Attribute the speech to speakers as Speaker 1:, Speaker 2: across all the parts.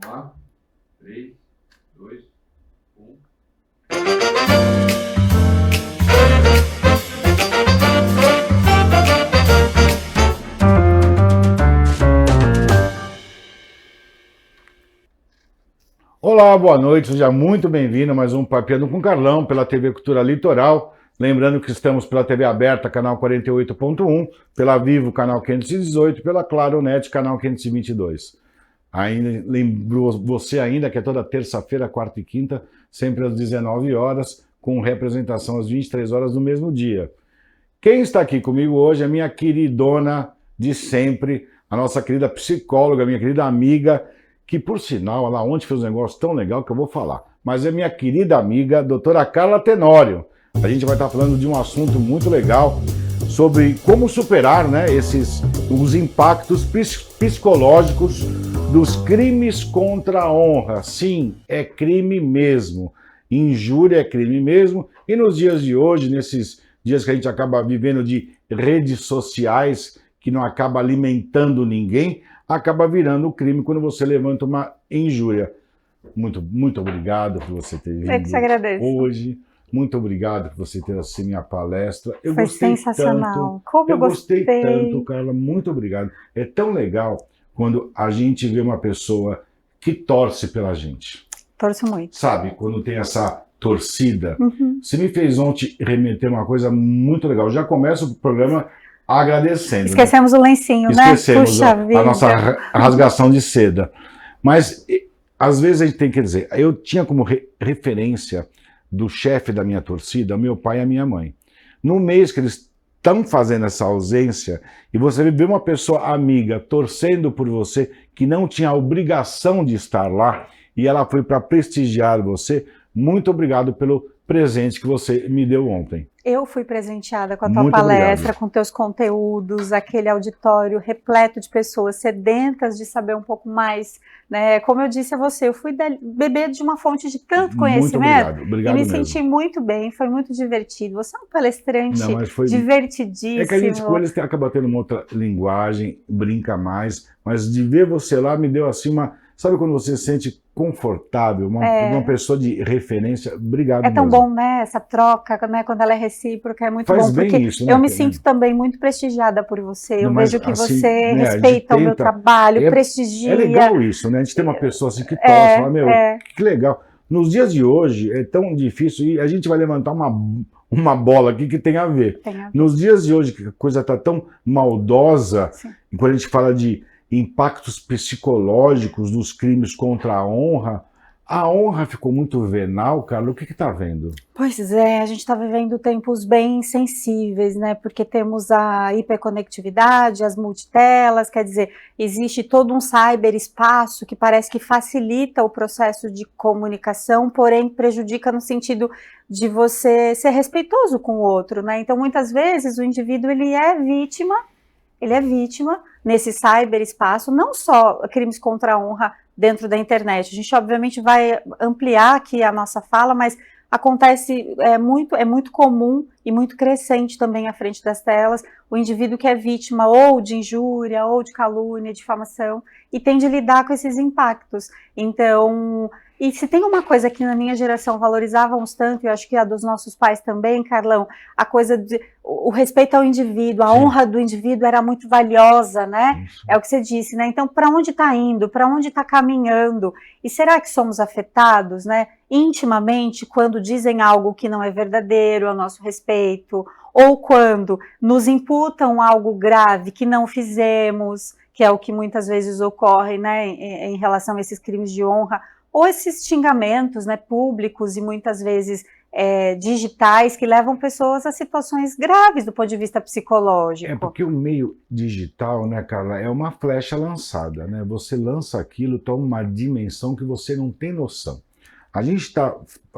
Speaker 1: lá. 3, 2, 1. Olá, boa noite, seja muito bem-vindo a mais um Papeando com Carlão pela TV Cultura Litoral. Lembrando que estamos pela TV aberta, canal 48.1, pela Vivo, canal 518, pela Claro Net, canal 522. Ainda, lembro você ainda que é toda terça-feira, quarta e quinta, sempre às 19 horas, com representação às 23 horas do mesmo dia. Quem está aqui comigo hoje é minha queridona de sempre, a nossa querida psicóloga, minha querida amiga, que por sinal, ela ontem fez um negócio tão legal que eu vou falar. Mas é minha querida amiga, doutora Carla Tenório. A gente vai estar falando de um assunto muito legal sobre como superar, né, os impactos psicológicos dos crimes contra a honra. Sim, é crime mesmo. Injúria é crime mesmo. E nos dias de hoje, nesses dias que a gente acaba vivendo de redes sociais, que não acaba alimentando ninguém, acaba virando crime quando você levanta uma injúria. Muito obrigado por você ter vindo hoje. Muito obrigado por você ter assistido minha palestra. Eu
Speaker 2: Foi
Speaker 1: gostei
Speaker 2: sensacional.
Speaker 1: tanto.
Speaker 2: Como eu
Speaker 1: gostei tanto, Carla. Muito obrigado. É tão legal quando a gente vê uma pessoa que torce pela gente.
Speaker 2: Torço muito.
Speaker 1: Sabe, quando tem essa torcida. Você me fez ontem remeter uma coisa muito legal. Eu já começo o programa agradecendo.
Speaker 2: Esquecemos, né? O lencinho,
Speaker 1: Esquecemos,
Speaker 2: né?
Speaker 1: Puxa a nossa rasgação de seda. Mas, às vezes, a gente tem que dizer, eu tinha como referência do chefe da minha torcida, meu pai e a minha mãe. No mês que eles estão fazendo essa ausência, e você vê uma pessoa amiga torcendo por você, que não tinha a obrigação de estar lá, e ela foi para prestigiar você, muito obrigado pelo presente que você me deu ontem.
Speaker 2: Eu fui presenteada com a tua palestra, com teus conteúdos, aquele auditório repleto de pessoas sedentas de saber um pouco mais, né? Como eu disse a você, eu fui beber de uma fonte de tanto conhecimento.
Speaker 1: Obrigado
Speaker 2: e me
Speaker 1: mesmo.
Speaker 2: senti muito bem, foi muito divertido. Você é um palestrante divertidíssimo.
Speaker 1: É que a gente com eles acaba tendo uma outra linguagem, brinca mais, mas de ver você lá me deu assim uma... Sabe quando você se sente confortável, uma pessoa de referência? Obrigado mesmo.
Speaker 2: É tão bom, né? Essa troca, né? Quando ela é recíproca, é muito bom.
Speaker 1: Faz bem
Speaker 2: porque
Speaker 1: isso, né?
Speaker 2: Eu me sinto também muito prestigiada por você. Eu vejo que
Speaker 1: assim,
Speaker 2: você respeita o meu trabalho, prestigia.
Speaker 1: É legal isso, né? A gente tem uma pessoa assim que torce, fala, meu, que legal. Nos dias de hoje é tão difícil e a gente vai levantar uma bola aqui que tem a ver. Nos dias de hoje, que a coisa está tão maldosa, e quando a gente fala de impactos psicológicos dos crimes contra a honra ficou muito venal, Carla. O que está vendo?
Speaker 2: Pois é, a gente está vivendo tempos bem sensíveis, né? Porque temos a hiperconectividade, as multitelas, quer dizer, existe todo um cyberespaço que parece que facilita o processo de comunicação, porém prejudica no sentido de você ser respeitoso com o outro, né? Então, muitas vezes, o indivíduo ele é vítima nesse cyberespaço, não só crimes contra a honra dentro da internet. A gente, obviamente, vai ampliar aqui a nossa fala, mas acontece, é muito comum e muito crescente também à frente das telas, o indivíduo que é vítima ou de injúria, ou de calúnia, difamação, e tem de lidar com esses impactos. Então... E se tem uma coisa que na minha geração valorizávamos tanto, e eu acho que a dos nossos pais também, Carlão, a coisa de o respeito ao indivíduo, a honra do indivíduo era muito valiosa, né? É o que você disse, né? Então, para onde está indo? Para onde está caminhando? E será que somos afetados, né? Intimamente, quando dizem algo que não é verdadeiro a nosso respeito, ou quando nos imputam algo grave que não fizemos, que é o que muitas vezes ocorre, né? Em relação a esses crimes de honra, ou esses xingamentos, né, públicos e muitas vezes digitais que levam pessoas a situações graves do ponto de vista psicológico.
Speaker 1: É porque o meio digital, né, Carla, é uma flecha lançada, né? Você lança aquilo, toma uma dimensão que você não tem noção.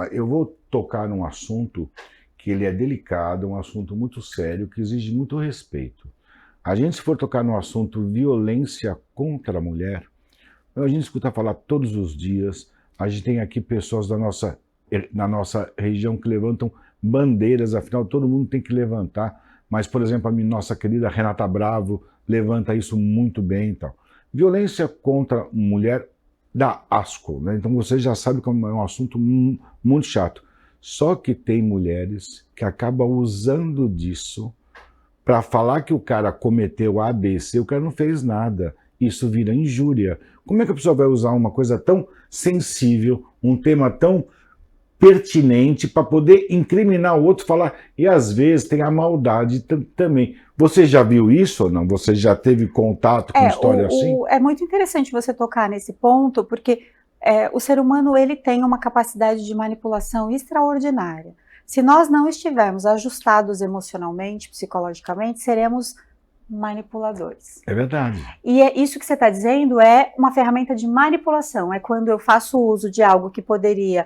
Speaker 1: Eu vou tocar num assunto que ele é delicado, um assunto muito sério, que exige muito respeito. A gente, se for tocar no assunto violência contra a mulher, a gente escuta falar todos os dias, a gente tem aqui pessoas na nossa região que levantam bandeiras, afinal todo mundo tem que levantar, mas, por exemplo, a nossa querida Renata Bravo levanta isso muito bem e tal. Violência contra mulher dá asco, né? Então você já sabe que é um assunto muito chato. Só que tem mulheres que acabam usando disso para falar que o cara cometeu A, B, C, o cara não fez nada. Isso vira injúria. Como é que a pessoa vai usar uma coisa tão sensível, um tema tão pertinente para poder incriminar o outro, falar, e às vezes tem a maldade também. Você já viu isso ou não? Você já teve contato com história assim?
Speaker 2: É muito interessante você tocar nesse ponto, porque o ser humano ele tem uma capacidade de manipulação extraordinária. Se nós não estivermos ajustados emocionalmente, psicologicamente, seremos manipuladores.
Speaker 1: É verdade.
Speaker 2: E isso que você está dizendo é uma ferramenta de manipulação, é quando eu faço uso de algo que poderia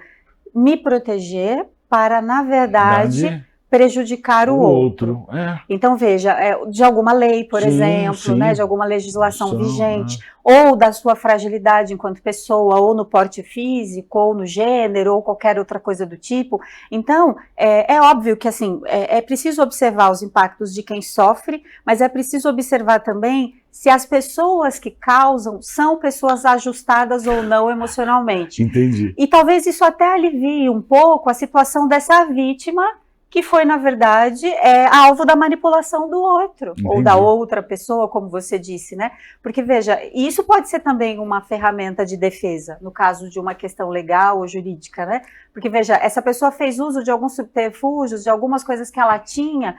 Speaker 2: me proteger para, na verdade, prejudicar o outro. Então, veja, de alguma lei, por exemplo, né, de alguma legislação vigente, ou da sua fragilidade enquanto pessoa, ou no porte físico, ou no gênero, ou qualquer outra coisa do tipo. Então, é óbvio que, assim, é preciso observar os impactos de quem sofre, mas é preciso observar também se as pessoas que causam são pessoas ajustadas ou não emocionalmente.
Speaker 1: Entendi.
Speaker 2: E talvez isso até alivie um pouco a situação dessa vítima, que foi, na verdade, alvo da manipulação do outro,
Speaker 1: Entendi.
Speaker 2: Ou da outra pessoa, como você disse, né? Porque, veja, isso pode ser também uma ferramenta de defesa, no caso de uma questão legal ou jurídica, né? Porque, veja, essa pessoa fez uso de alguns subterfúgios, de algumas coisas que ela tinha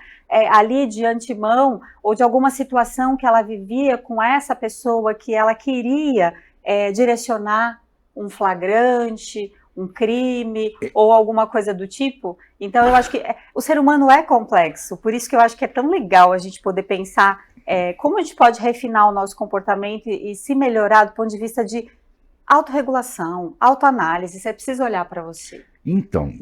Speaker 2: ali de antemão, ou de alguma situação que ela vivia com essa pessoa que ela queria direcionar um flagrante, um crime ou alguma coisa do tipo. Então eu acho que o ser humano é complexo, por isso que eu acho que é tão legal a gente poder pensar como a gente pode refinar o nosso comportamento e se melhorar do ponto de vista de autorregulação, autoanálise. Você precisa olhar para você.
Speaker 1: Então,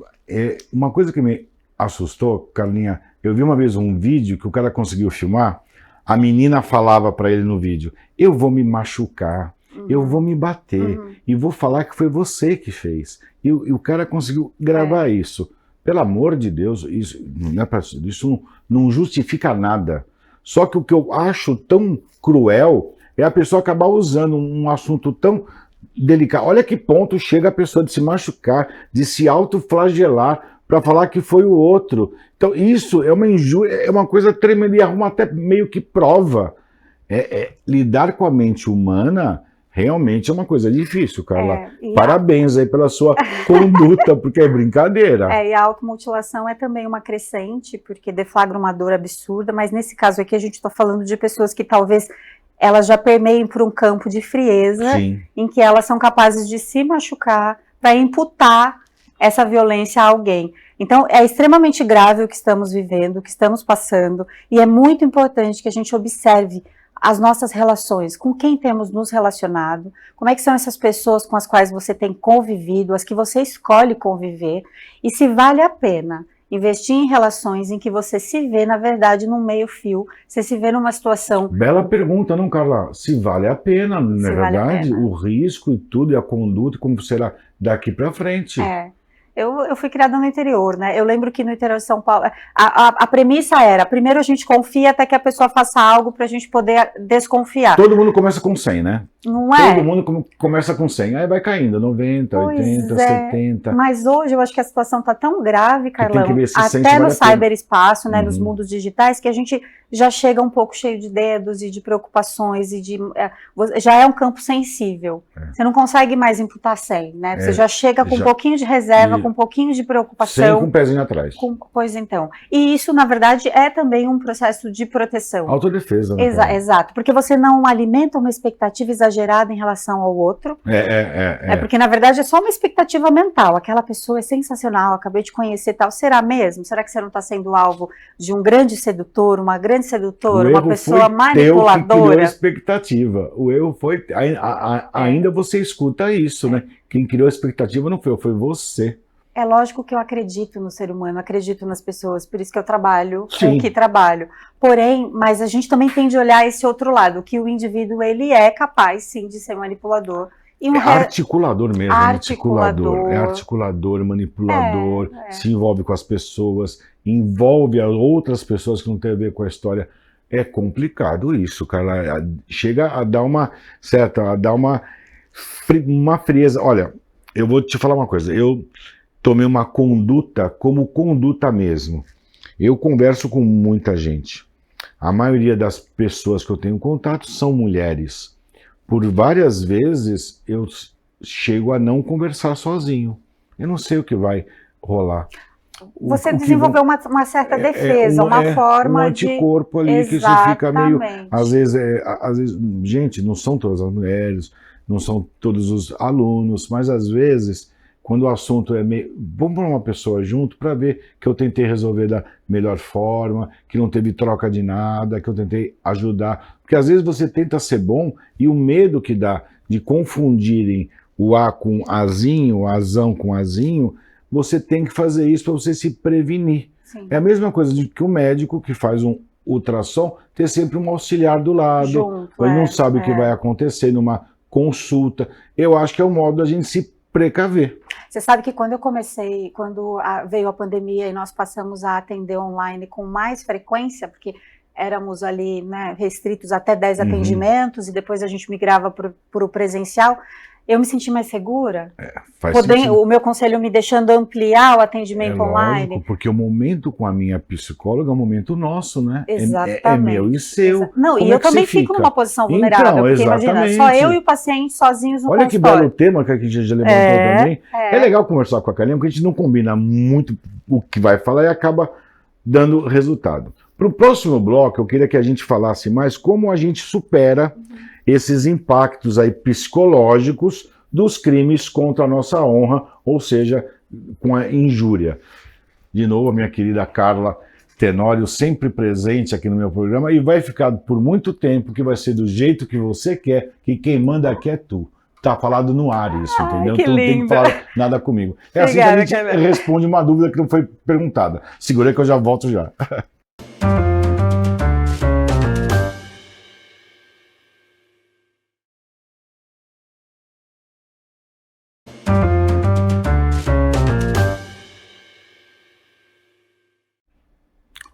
Speaker 1: uma coisa que me assustou, Carlinha, eu vi uma vez um vídeo que o cara conseguiu filmar, a menina falava para ele no vídeo, eu vou me machucar, eu vou me bater e vou falar que foi você que fez. E o cara conseguiu gravar isso. Pelo amor de Deus, isso não justifica nada. Só que o que eu acho tão cruel é a pessoa acabar usando um assunto tão delicado. Olha que ponto chega a pessoa de se machucar, de se autoflagelar para falar que foi o outro. Então isso é uma injúria, é uma coisa tremenda e arruma até meio que prova. Lidar com a mente humana realmente é uma coisa difícil, Carla. Parabéns aí pela sua conduta, porque é brincadeira.
Speaker 2: E a automutilação é também uma crescente, porque deflagra uma dor absurda, mas nesse caso aqui a gente está falando de pessoas que talvez elas já permeiem por um campo de frieza, em que elas são capazes de se machucar para imputar essa violência a alguém. Então é extremamente grave o que estamos vivendo, o que estamos passando, e é muito importante que a gente observe as nossas relações, com quem temos nos relacionado, como é que são essas pessoas com as quais você tem convivido, as que você escolhe conviver, e se vale a pena investir em relações em que você se vê, na verdade, num meio-fio, você se vê numa situação...
Speaker 1: Bela pergunta, não, Carla? Se vale a pena, não é verdade? O risco e tudo, e a conduta, como será daqui para frente.
Speaker 2: Eu fui criada no interior, né? Eu lembro que no interior de São Paulo, a premissa era, primeiro a gente confia até que a pessoa faça algo pra gente poder desconfiar.
Speaker 1: Todo mundo começa com 100, né?
Speaker 2: Não é?
Speaker 1: Todo mundo começa com 100, aí vai caindo, 90, 80, 70.
Speaker 2: Mas hoje eu acho que a situação tá tão grave, Carlão,
Speaker 1: até
Speaker 2: no cyberespaço, né, nos mundos digitais, que a gente já chega um pouco cheio de dedos e de preocupações e já é um campo sensível. Você não consegue mais imputar 100, né? Você já chega com um pouquinho de reserva, com um pouquinho de preocupação.
Speaker 1: 100 com um pezinho atrás.
Speaker 2: Pois então. E isso, na verdade, é também um processo de proteção.
Speaker 1: Autodefesa.
Speaker 2: Exato, porque você não alimenta uma expectativa exagerada em relação ao outro. Porque, na verdade, é só uma expectativa mental. Aquela pessoa é sensacional, acabei de conhecer tal. Será mesmo? Será que você não está sendo alvo de um grande sedutor, uma grande sedutora, uma pessoa manipuladora?
Speaker 1: Que criou a expectativa. O erro foi... Ainda você escuta isso, né? Quem criou a expectativa não foi você.
Speaker 2: É lógico que eu acredito no ser humano, acredito nas pessoas, por isso que eu trabalho com o que trabalho. Porém, mas a gente também tem de olhar esse outro lado, que o indivíduo, ele é capaz, sim, de ser manipulador. E
Speaker 1: articulador mesmo, articulador, manipulador, se envolve com as pessoas, envolve as outras pessoas que não tem a ver com a história. É complicado isso, Carla. Chega a dar uma uma frieza. Olha, eu vou te falar uma coisa. Eu tomei uma conduta como conduta mesmo. Eu converso com muita gente. A maioria das pessoas que eu tenho contato são mulheres. Por várias vezes eu chego a não conversar sozinho. Eu não sei o que vai rolar.
Speaker 2: Você desenvolveu uma certa defesa, uma forma
Speaker 1: um anticorpo ali.
Speaker 2: Exatamente.
Speaker 1: Que você fica meio... Às vezes, gente, não são todas as mulheres, não são todos os alunos, mas às vezes, quando o assunto é meio... Vamos pôr uma pessoa junto para ver que eu tentei resolver da melhor forma, que não teve troca de nada, que eu tentei ajudar. Porque às vezes você tenta ser bom e o medo que dá de confundirem o A com Azinho, o Azão com Azinho, você tem que fazer isso para você se prevenir. Sim. É a mesma coisa de que o médico que faz um ultrassom ter sempre um auxiliar do lado. Junto, ele não sabe o que vai acontecer numa consulta. Eu acho que é o modo da gente se precaver.
Speaker 2: Você sabe que quando veio a pandemia e nós passamos a atender online com mais frequência, porque éramos ali, né, restritos até 10 atendimentos e depois a gente migrava para o presencial, eu me senti mais segura. O meu conselho me deixando ampliar o atendimento online.
Speaker 1: Lógico, porque o momento com a minha psicóloga é um momento nosso, né?
Speaker 2: Exatamente.
Speaker 1: É meu e seu.
Speaker 2: Não, e eu também fico numa posição vulnerável,
Speaker 1: então,
Speaker 2: porque imagina, só eu e o paciente sozinhos no
Speaker 1: consultório. Olha que belo tema que a gente já levantou também.
Speaker 2: É
Speaker 1: legal conversar com a Kaline, porque a gente não combina muito o que vai falar e acaba dando resultado. Para o próximo bloco, eu queria que a gente falasse mais como a gente supera esses impactos aí psicológicos dos crimes contra a nossa honra, ou seja, com a injúria. De novo, a minha querida Carla Tenório, sempre presente aqui no meu programa, e vai ficar por muito tempo, que vai ser do jeito que você quer, que quem manda aqui é tu. Tá falado no ar isso, entendeu? Tu não tem que falar nada comigo. É assim que a gente responde uma dúvida que não foi perguntada. Segura aí que eu já volto já.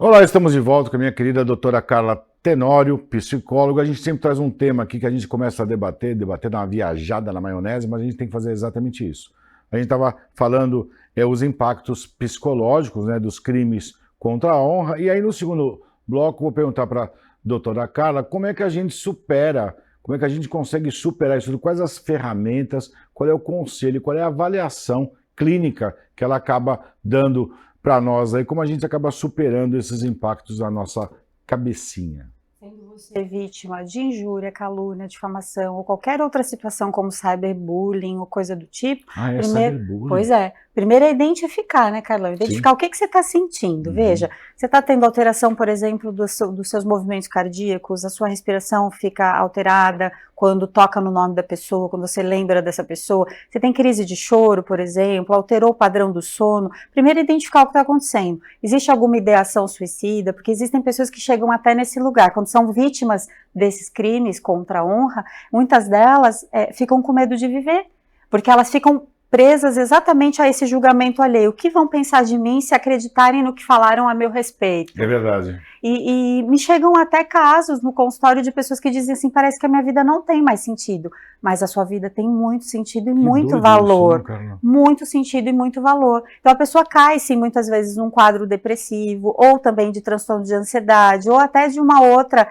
Speaker 1: Olá, estamos de volta com a minha querida doutora Carla Tenório, psicóloga. A gente sempre traz um tema aqui que a gente começa a debater, dar uma viajada na maionese, mas a gente tem que fazer exatamente isso. A gente estava falando os impactos psicológicos, né, dos crimes contra a honra, e aí no segundo bloco vou perguntar para a doutora Carla como é que a gente supera, como é que a gente consegue superar isso, quais as ferramentas, qual é o conselho, qual é a avaliação clínica que ela acaba dando para nós aí, como a gente acaba superando esses impactos na nossa cabecinha.
Speaker 2: Sendo você vítima de injúria, calúnia, difamação ou qualquer outra situação como cyberbullying ou coisa do tipo.
Speaker 1: Cyberbullying.
Speaker 2: Pois é. Primeiro é identificar, né, Carlão? Identificar o que você está sentindo. Veja, você está tendo alteração, por exemplo, dos seus movimentos cardíacos, a sua respiração fica alterada quando toca no nome da pessoa, quando você lembra dessa pessoa. Você tem crise de choro, por exemplo, alterou o padrão do sono. Primeiro identificar o que está acontecendo. Existe alguma ideação suicida? Porque existem pessoas que chegam até nesse lugar. Quando são vítimas desses crimes contra a honra, muitas delas ficam com medo de viver, porque elas ficam presas exatamente a esse julgamento alheio. O que vão pensar de mim se acreditarem no que falaram a meu respeito?
Speaker 1: É verdade.
Speaker 2: E me chegam até casos no consultório de pessoas que dizem assim, parece que a minha vida não tem mais sentido, mas a sua vida tem muito sentido e muito valor. Isso, muito sentido e muito valor. Então a pessoa cai, sim, muitas vezes num quadro depressivo, ou também de transtorno de ansiedade, ou até de uma outra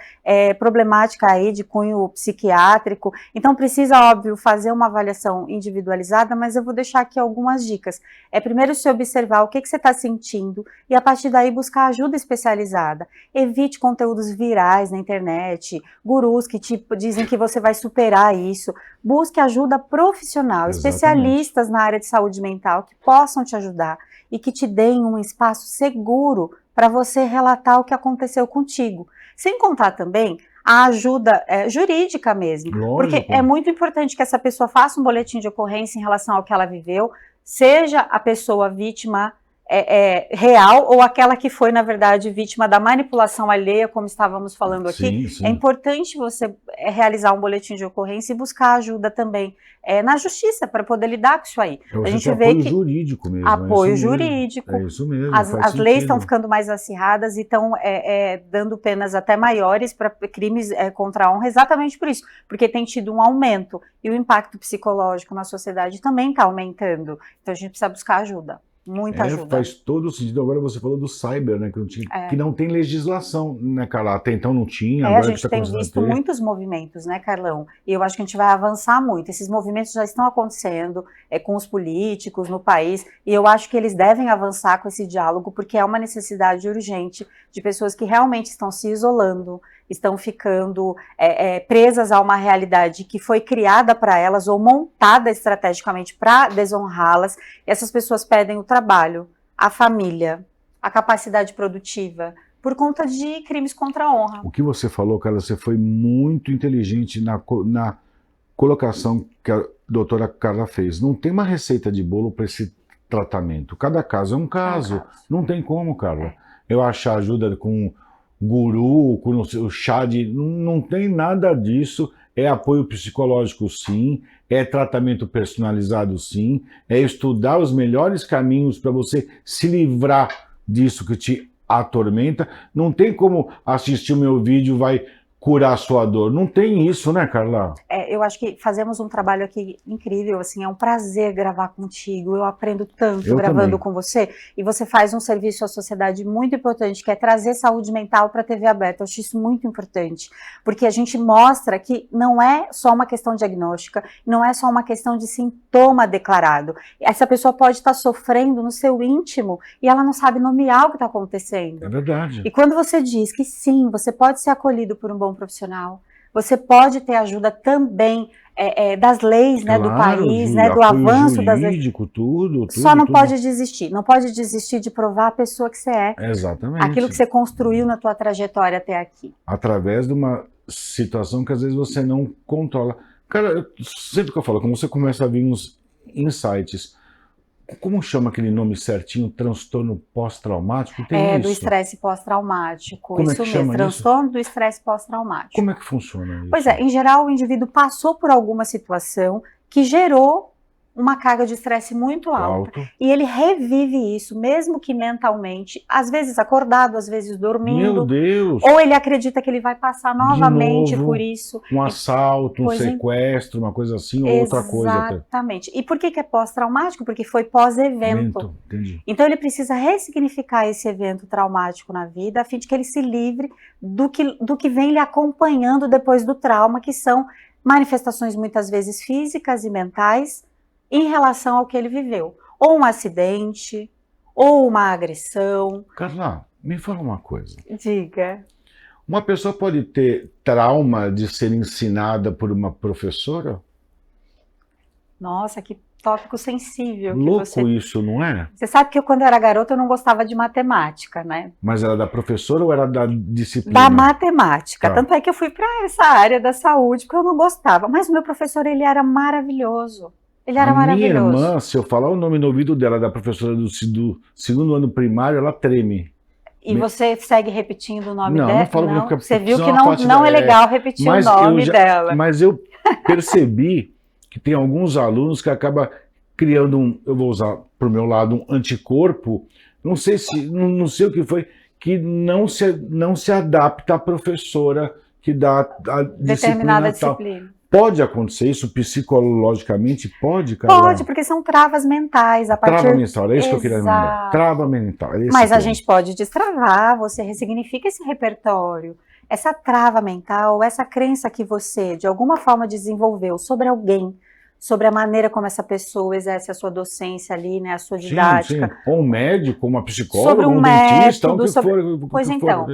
Speaker 2: problemática aí de cunho psiquiátrico. Então precisa, óbvio, fazer uma avaliação individualizada, mas eu vou deixar aqui algumas dicas. Primeiro se observar o que você está sentindo e a partir daí buscar ajuda especializada. Evite conteúdos virais na internet, gurus que dizem que você vai superar isso. Busque ajuda profissional, especialistas na área de saúde mental que possam te ajudar e que te deem um espaço seguro para você relatar o que aconteceu contigo. Sem contar também a ajuda jurídica mesmo. Lógico. Porque é muito importante que essa pessoa faça um boletim de ocorrência em relação ao que ela viveu, seja a pessoa vítima real ou aquela que foi, na verdade, vítima da manipulação alheia, como estávamos falando aqui.
Speaker 1: Sim.
Speaker 2: É importante você realizar um boletim de ocorrência e buscar ajuda também na justiça para poder lidar com isso aí.
Speaker 1: Você
Speaker 2: a gente
Speaker 1: tem
Speaker 2: vê
Speaker 1: apoio
Speaker 2: que
Speaker 1: jurídico mesmo.
Speaker 2: apoio
Speaker 1: é isso
Speaker 2: jurídico.
Speaker 1: Mesmo. É isso mesmo.
Speaker 2: As leis estão ficando mais acirradas e estão dando penas até maiores para crimes contra a honra, exatamente por isso, porque tem tido um aumento e o impacto psicológico na sociedade também está aumentando. Então a gente precisa buscar ajuda. Muita ajuda.
Speaker 1: Faz todo sentido. Agora você falou do cyber, né? Que não tem legislação, né, Carla? Até então não tinha.
Speaker 2: A gente tem visto muitos movimentos, né, Carlão? E eu acho que a gente vai avançar muito. Esses movimentos já estão acontecendo com os políticos no país, e eu acho que eles devem avançar com esse diálogo, porque é uma necessidade urgente de pessoas que realmente estão se isolando, estão ficando presas a uma realidade que foi criada para elas ou montada estrategicamente para desonrá-las. E essas pessoas perdem o trabalho, a família, a capacidade produtiva, por conta de crimes contra a honra.
Speaker 1: O que você falou, Carla, você foi muito inteligente na colocação que a doutora Carla fez. Não tem uma receita de bolo para esse tratamento. Cada caso é um caso. Não tem como, Carla. Eu achar ajuda com guru, com o chá de... Não tem nada disso. É apoio psicológico, sim. É tratamento personalizado, sim. É estudar os melhores caminhos para você se livrar disso que te atormenta. Não tem como assistir o meu vídeo vai curar a sua dor. Não tem isso, né, Carla?
Speaker 2: Eu acho que fazemos um trabalho aqui incrível, assim, é um prazer gravar contigo, eu aprendo tanto gravando com você, e você faz um serviço à sociedade muito importante, que é trazer saúde mental para a TV aberta. Eu acho isso muito importante, porque a gente mostra que não é só uma questão diagnóstica, não é só uma questão de sintoma declarado. Essa pessoa pode estar sofrendo no seu íntimo e ela não sabe nomear o que está acontecendo.
Speaker 1: É verdade.
Speaker 2: E quando você diz que sim, você pode ser acolhido por um bom profissional, você pode ter ajuda também das leis, né, do país, né, do avanço das leis.
Speaker 1: Tudo.
Speaker 2: Só não pode desistir. Não pode desistir de provar a pessoa que você é.
Speaker 1: Exatamente.
Speaker 2: Aquilo que você construiu na tua trajetória até aqui.
Speaker 1: Através de uma situação que às vezes você não controla. Cara, sempre que eu falo, quando você começa a vir uns insights, como chama aquele nome certinho? Transtorno pós-traumático? Tem
Speaker 2: do estresse pós-traumático.
Speaker 1: Como
Speaker 2: isso
Speaker 1: é que chama
Speaker 2: mesmo, transtorno do estresse pós-traumático.
Speaker 1: Como é que funciona isso?
Speaker 2: Pois em geral, o indivíduo passou por alguma situação que gerou uma carga de estresse muito alta. E ele revive isso, mesmo que mentalmente, às vezes acordado, às vezes dormindo.
Speaker 1: Meu Deus!
Speaker 2: Ou ele acredita que ele vai passar novamente por isso.
Speaker 1: Um assalto, um sequestro, uma coisa assim, ou outra coisa.
Speaker 2: Exatamente. E por que é pós-traumático? Porque foi pós-evento.
Speaker 1: Entendi.
Speaker 2: Então ele precisa ressignificar esse evento traumático na vida, a fim de que ele se livre do que vem lhe acompanhando depois do trauma, que são manifestações muitas vezes físicas e mentais, em relação ao que ele viveu. Ou um acidente, ou uma agressão.
Speaker 1: Carla, me fala uma coisa.
Speaker 2: Diga.
Speaker 1: Uma pessoa pode ter trauma de ser ensinada por uma professora?
Speaker 2: Nossa, que tópico sensível.
Speaker 1: Louco isso, não é?
Speaker 2: Você sabe que quando eu era garota eu não gostava de matemática, né?
Speaker 1: Mas era da professora ou era da disciplina?
Speaker 2: Da matemática. Tanto é que eu fui para essa área da saúde, porque eu não gostava. Mas o meu professor, ele era maravilhoso. Ele era maravilhoso.
Speaker 1: Minha irmã, se eu falar o nome no ouvido dela, da professora do segundo ano primário, ela treme.
Speaker 2: E você segue repetindo o nome dela?
Speaker 1: Não falo porque
Speaker 2: você viu que não é legal repetir o nome dela.
Speaker 1: Mas eu percebi que tem alguns alunos que acabam criando eu vou usar para o meu lado, um anticorpo, não sei o que foi, que não se adapta à professora que dá a
Speaker 2: determinada disciplina.
Speaker 1: Pode acontecer isso psicologicamente? Pode, Carla?
Speaker 2: Pode, porque são travas mentais.
Speaker 1: Trava mental, é isso que eu queria lembrar. Trava mental.
Speaker 2: Mas a gente pode destravar, você ressignifica esse repertório. Essa trava mental, essa crença que você, de alguma forma, desenvolveu sobre alguém, sobre a maneira como essa pessoa exerce a sua docência ali, né, a sua didática.
Speaker 1: Sim. Ou um médico, uma psicóloga,
Speaker 2: sobre um
Speaker 1: dentista,
Speaker 2: método,
Speaker 1: o que
Speaker 2: pois
Speaker 1: for.
Speaker 2: Então,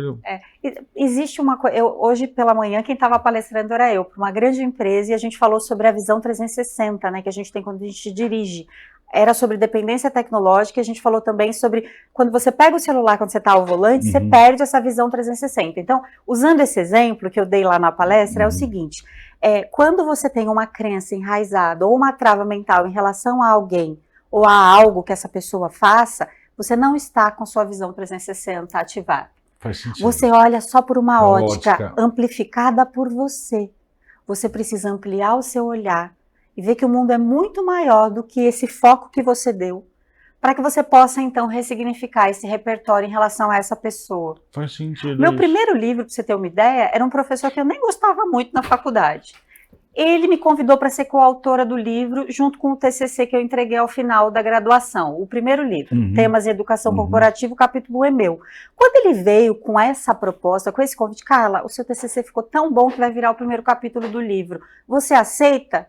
Speaker 2: existe uma coisa, hoje pela manhã quem estava palestrando era eu, para uma grande empresa, e a gente falou sobre a visão 360, né, que a gente tem quando a gente dirige. Era sobre dependência tecnológica, e a gente falou também sobre quando você pega o celular, quando você está ao volante, você perde essa visão 360. Então, usando esse exemplo que eu dei lá na palestra, é o seguinte, quando você tem uma crença enraizada ou uma trava mental em relação a alguém ou a algo que essa pessoa faça, você não está com sua visão 360 ativada.
Speaker 1: Faz sentido.
Speaker 2: Você olha só por uma
Speaker 1: A
Speaker 2: ótica
Speaker 1: ótica.
Speaker 2: amplificada por você. Você precisa ampliar o seu olhar e ver que o mundo é muito maior do que esse foco que você deu, para que você possa, então, ressignificar esse repertório em relação a essa pessoa.
Speaker 1: Faz sentido.
Speaker 2: Meu
Speaker 1: isso.
Speaker 2: primeiro livro, para você ter uma ideia, era um professor que eu nem gostava muito na faculdade. Ele me convidou para ser coautora do livro, junto com o TCC que eu entreguei ao final da graduação. O primeiro livro, Temas em Educação Corporativa, o capítulo é meu. Quando ele veio com essa proposta, com esse convite, Carla, o seu TCC ficou tão bom que vai virar o primeiro capítulo do livro. Você aceita?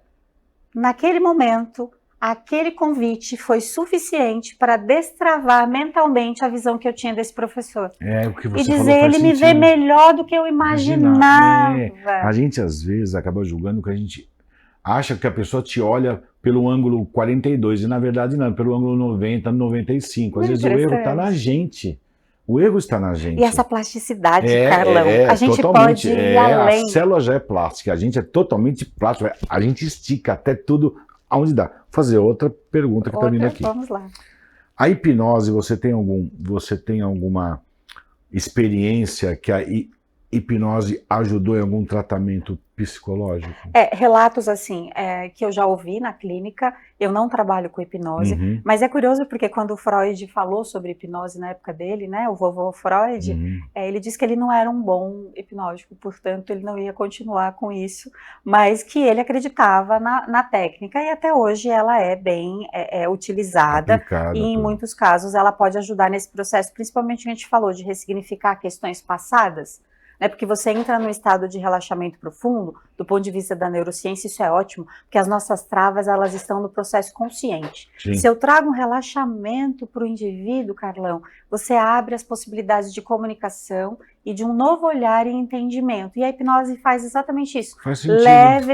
Speaker 2: Naquele momento, aquele convite foi suficiente para destravar mentalmente a visão que eu tinha desse professor.
Speaker 1: É, o que você
Speaker 2: E dizer,
Speaker 1: falou faz
Speaker 2: ele me vê
Speaker 1: sentido.
Speaker 2: melhor do que eu imaginava.
Speaker 1: A gente, às vezes, acaba julgando que a gente acha que a pessoa te olha pelo ângulo 42, e na verdade não, pelo ângulo 90, 95. Às vezes o erro está na gente. O erro está na gente.
Speaker 2: E essa plasticidade, Carlão, a gente
Speaker 1: totalmente,
Speaker 2: pode ir além.
Speaker 1: A célula já é plástica, a gente é totalmente plástico, a gente estica até tudo aonde dá. Vou fazer outra pergunta que está vindo aqui.
Speaker 2: Vamos lá.
Speaker 1: A hipnose, você tem alguma experiência que a hipnose ajudou em algum tratamento psicológico?
Speaker 2: Relatos assim, que eu já ouvi na clínica, eu não trabalho com hipnose, mas é curioso porque quando o Freud falou sobre hipnose na época dele, né, o vovô Freud, ele disse que ele não era um bom hipnótico, portanto ele não ia continuar com isso, mas que ele acreditava na técnica e até hoje ela é bem utilizada
Speaker 1: Aplicada,
Speaker 2: e em muitos casos ela pode ajudar nesse processo, principalmente que a gente falou de ressignificar questões passadas, né, porque você entra num estado de relaxamento profundo, do ponto de vista da neurociência, isso é ótimo, porque as nossas travas, elas estão no processo consciente.
Speaker 1: Sim.
Speaker 2: Se eu trago um relaxamento para o indivíduo, Carlão, você abre as possibilidades de comunicação e de um novo olhar e entendimento. E a hipnose faz exatamente isso.
Speaker 1: Faz sentido.
Speaker 2: Leva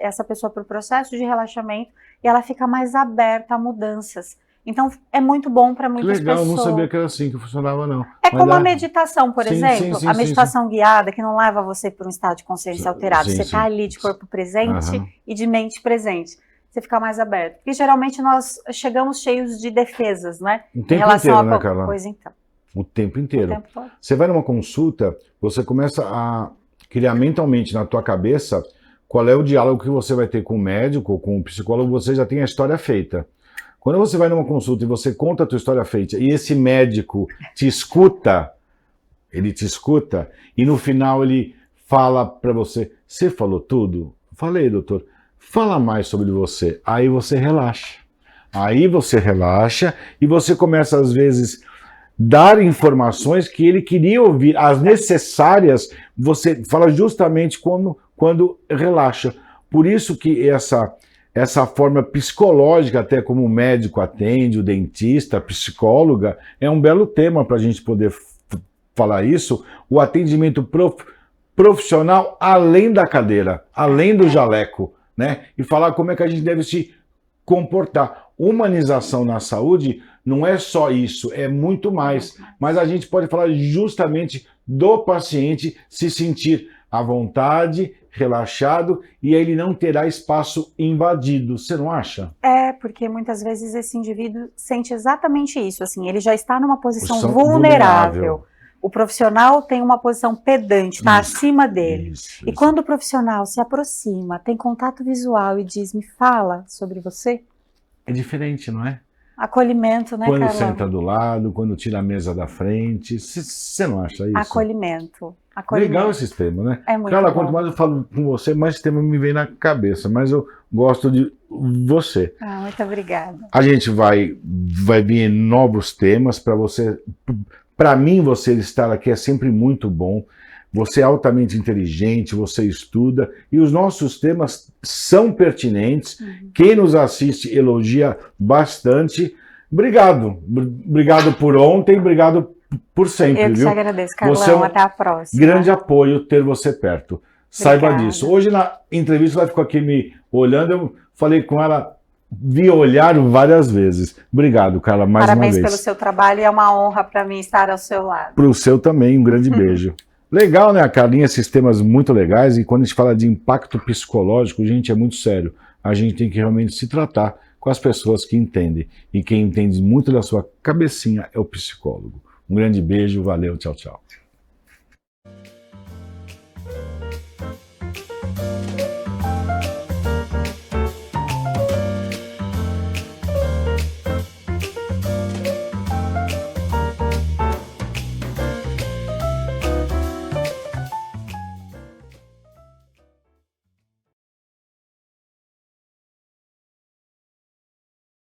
Speaker 2: essa pessoa para o processo de relaxamento e ela fica mais aberta a mudanças. Então, é muito bom para muitas
Speaker 1: legal,
Speaker 2: pessoas.
Speaker 1: Eu não sabia que era assim que funcionava, não.
Speaker 2: Como a meditação, por exemplo.
Speaker 1: Sim,
Speaker 2: a meditação guiada, que não leva você para um estado de consciência alterado. Você está ali de corpo presente e de mente presente. Você fica mais aberto. Porque geralmente nós chegamos cheios de defesas, né?
Speaker 1: O tempo inteiro, né, Carla?
Speaker 2: Pois então.
Speaker 1: O tempo inteiro.
Speaker 2: O tempo todo.
Speaker 1: Você vai numa consulta, você começa a criar mentalmente na tua cabeça qual é o diálogo que você vai ter com o médico, com o psicólogo, você já tem a história feita. Quando você vai numa consulta e você conta a tua história feita e esse médico te escuta, ele te escuta e no final ele fala para você, você falou tudo? Falei, doutor. Fala mais sobre você. Aí você relaxa. Aí você relaxa e você começa às vezes dar informações que ele queria ouvir, as necessárias, você fala justamente quando relaxa. Por isso que essa forma psicológica, até como o médico atende, o dentista, a psicóloga, é um belo tema para a gente poder falar isso, o atendimento profissional além da cadeira, além do jaleco, né? E falar como é que a gente deve se comportar. Humanização na saúde não é só isso, é muito mais. Mas a gente pode falar justamente do paciente se sentir à vontade, relaxado, e aí ele não terá espaço invadido. Você não acha?
Speaker 2: Porque muitas vezes esse indivíduo sente exatamente isso, assim, ele já está numa posição vulnerável. O profissional tem uma posição pedante, está acima dele. Isso. E quando o profissional se aproxima, tem contato visual e diz, me fala sobre você.
Speaker 1: É diferente, não é?
Speaker 2: Acolhimento, né,
Speaker 1: Quando
Speaker 2: Carla?
Speaker 1: senta do lado, quando tira a mesa da frente. Você não acha isso?
Speaker 2: Acolhimento.
Speaker 1: Legal esse tema, né?
Speaker 2: É muito
Speaker 1: Carla,
Speaker 2: bom.
Speaker 1: quanto mais eu falo com você, mais esse tema me vem na cabeça. Mas eu gosto de você.
Speaker 2: Muito obrigada.
Speaker 1: A gente vai vir novos temas para você. Para mim, você estar aqui é sempre muito bom. Você é altamente inteligente, você estuda, e os nossos temas são pertinentes. Quem nos assiste elogia bastante. Obrigado. Obrigado por ontem, obrigado por sempre.
Speaker 2: Eu que te agradeço, Carlão. Até a próxima.
Speaker 1: Grande apoio ter você perto. Saiba disso. Hoje na entrevista ela ficou aqui me olhando, eu falei com ela, vi olhar várias vezes. Obrigado, Carla, mais uma vez.
Speaker 2: Parabéns pelo seu trabalho, é uma honra para mim estar ao seu lado.
Speaker 1: Para o seu também, um grande beijo. Legal, né, Carlinha? Esses temas muito legais, e quando a gente fala de impacto psicológico, gente, é muito sério. A gente tem que realmente se tratar com as pessoas que entendem. E quem entende muito da sua cabecinha é o psicólogo. Um grande beijo, valeu, tchau, tchau.